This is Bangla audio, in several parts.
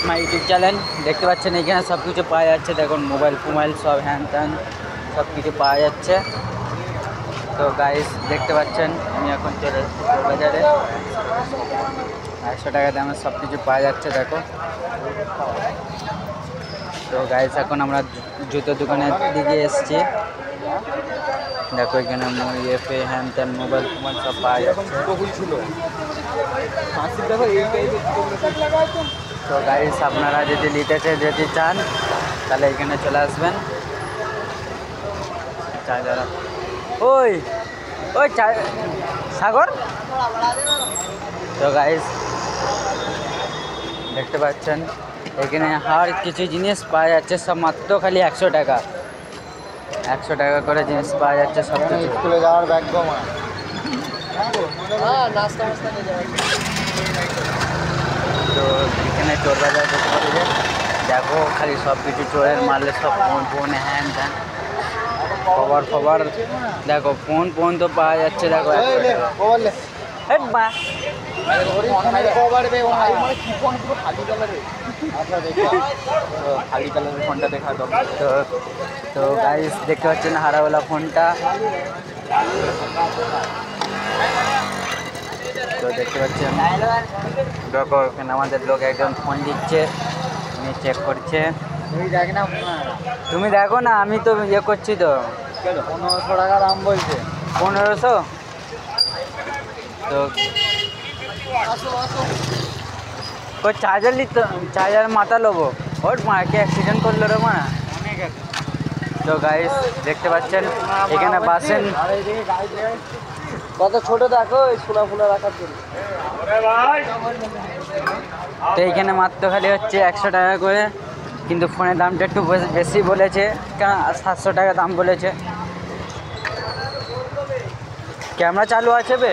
My YouTube channel. দেখতে পাচ্ছেন এখানে সব কিছু পাওয়া যাচ্ছে। দেখুন মোবাইল ফোবাইল সব হ্যান ত্যান সব কিছু পাওয়া যাচ্ছে। তো গাইস দেখতে পাচ্ছেন আমি এখন চলে এসেছি বাজারে। 100 টাকা দামে সব কিছু পাওয়া যাচ্ছে দেখো। তো গাইস এখন আমরা জুতোর দোকানের দিকে এসেছি। দেখো এখানে এফে হ্যান ত্যান মোবাইল ফোবাইল সব পাওয়া যাচ্ছে। তো গাইস আপনারা যদি যদি চান তাহলে এখানে চলে আসবেন। চার্জার ওই ওই সাগর। তো গাইস দেখতে পাচ্ছেন এখানে আর কিছু জিনিস পাওয়া যাচ্ছে সব মাত্র খালি 100 টাকা। 100 টাকা করে জিনিস পাওয়া যাচ্ছে সব কিছু। স্কুলে যাওয়ার ব্যাগ তো এখানে চোর বাজার দেখতে পাচ্ছি। দেখো খালি সব কিছু চোরের মারলে সব ফোন হ্যান ত্যান খবর দেখো ফোন তো পাওয়া যাচ্ছে। দেখো খালি কালারের ফোনটা দেখা দরকার। তো গাইস দেখতে পাচ্ছেন হারাওয়ালা ফোনটা। তো দেখতে পাচ্ছেন দেখো এখানে আমাদের লোক একজন ফোন দিচ্ছে, উনি চেক করছে। তুমি দেখো না, আমি তো ইয়ে করছি তো। 1500 টাকা দাম বলছে। 1500। তো চার্জার নিতে, চার্জার মাথা লোবো ওর মাকে অ্যাক্সিডেন্ট করলো রে মা। তো গাইস দেখতে পাচ্ছেন এখানে বাসেন কত ছোট দেখো সোনা রাখার জন্য। তো এইখানে মাত্র খালি হচ্ছে 100 টাকা করে, কিন্তু ফোনের দামটা একটু বেশি বলেছে, কারণ 700 টাকা দাম বলেছে। ক্যামেরা চালু আছে বে।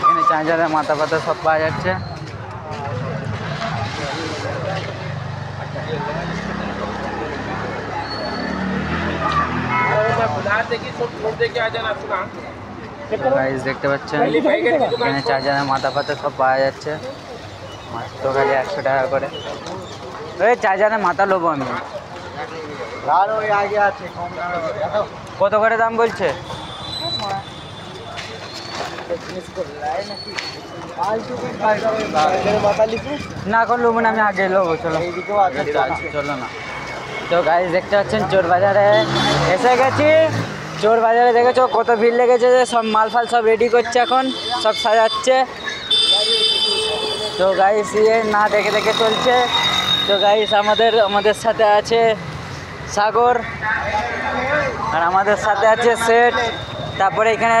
এখানে চার্জারের মাথা পাতা সব পাওয়া যাচ্ছে। গাইস দেখতে পাচ্ছেন এখানে চার্জারের মাথা পাতা সব পাওয়া যাচ্ছে মাত্র খালি 100 টাকা করে। ওই চার্জারের মাথা লোবো আমি। আগে আছে কত করে দাম বলছে? না এখন লোবো না, আমি আগে লোবো। চলো চলো না। তো গাইস দেখতে পাচ্ছেন চোর বাজারে এসে গেছি। চোর বাজারে দেখেছো কত ভিড় লেগেছে, যে সব মাল ফাল সব রেডি করছে, এখন সব সাজাচ্ছে। তো গাইস ইয়ে না দেখে চলছে। তো গাইস আমাদের সাথে আছে সাগর, আর আমাদের সাথে আছে সেট। তারপরে এখানে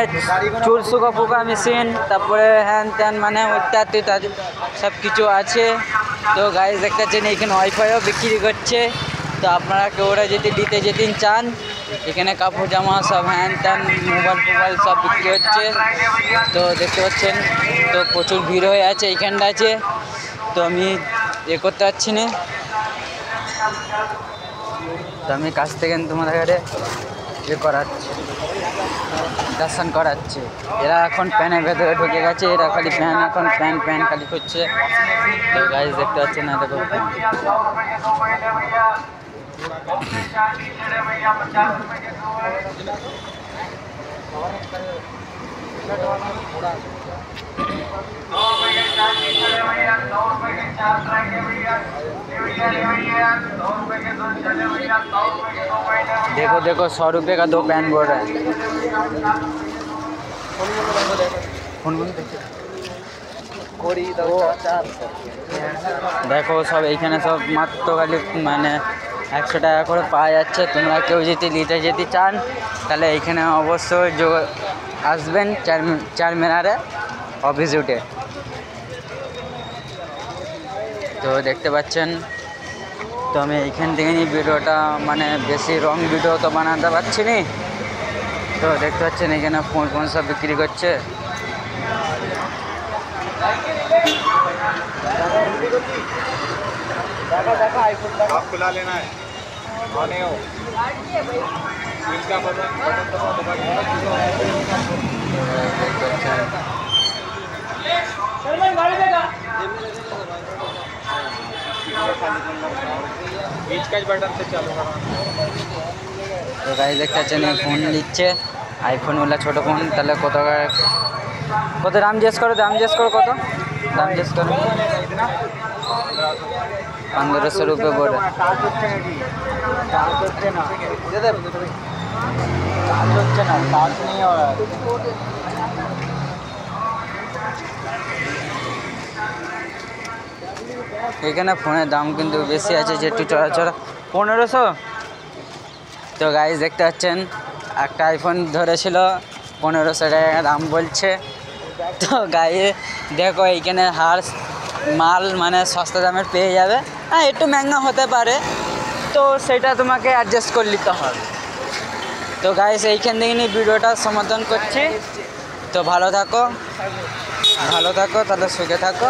চুল শুকা ফুকা মেশিন, তারপরে হ্যান ত্যান মানে ইত্যাদি সব কিছু আছে। তো গাইস দেখতে পাচ্ছেন এখানে ওয়াইফাইও বিক্রি করছে। তো আপনারা কেউরা যদি দিতে যেদিন চান, এখানে কাপড় জামা সব হ্যান ত্যান মোবাইল সব বিক্রি হচ্ছে। তো দেখতে পাচ্ছেন তো প্রচুর ভিড় হয়ে আছে এইখানটা আছে। তো আমি করতে পারছি না, তো আমি কাছ থেকে তোমাদের কাছে করাচ্ছি, দর্শন করাচ্ছি। এরা এখন প্যানের ভেতরে ঢুকে গেছে, এরা খালি এখন প্যান খালি করছে। তো গাইস দেখতে পাচ্ছেন না, দেখো देखो 100 रुपये का 2 पैन बोल रहा है। দেখো সব এইখানে সব মাত্র খালি মানে 100 টাকা করে পাওয়া যাচ্ছে। তোমরা কেউ যদি নিতে যেতে চান তাহলে এইখানে অবশ্যই আসবেন চারমিনারে অফিস উঠে। তো দেখতে পাচ্ছেন তো আমি এইখান থেকে ভিডিওটা মানে বেশি রং ভিডিও তো বানাতে পারছি না। তো দেখতে পাচ্ছেন এখানে ফোন সব বিক্রি করছে। आपको ला लेना है बीच का बटन से चालू करना। তো গাইস দেখতে পাচ্ছেন এই ফোন নিচ্ছে আইফোনওয়ালা ছোটো ফোন। তাহলে কত কত দাম জিজ্ঞেস করো, দাম জিজ্ঞেস করো, কত দাম জিজ্ঞেস করো। 1500 रुपये बोल रहे। चार्ज হচ্ছে না দে দে चार्ज হচ্ছে না, चार्ज नहीं हो रहा है। এখানে ফোনের দাম কিন্তু বেশি আছে, যেটি চড়া 1500। তো গাইস দেখতে পাচ্ছেন একটা আইফোন ধরেছিল 1500 টাকা দাম বলছে। তো গায়ে দেখো এইখানে হার মাল মানে সস্তা দামের পেয়ে যাবে, হ্যাঁ একটু মহঙ্গা হতে পারে, তো সেটা তোমাকে অ্যাডজাস্ট করে নিতে হবে। তো গাইস এইখান থেকে নিয়ে ভিডিওটা সমাধান করছি। তো ভালো থাকো তাহলে সুখে থাকো।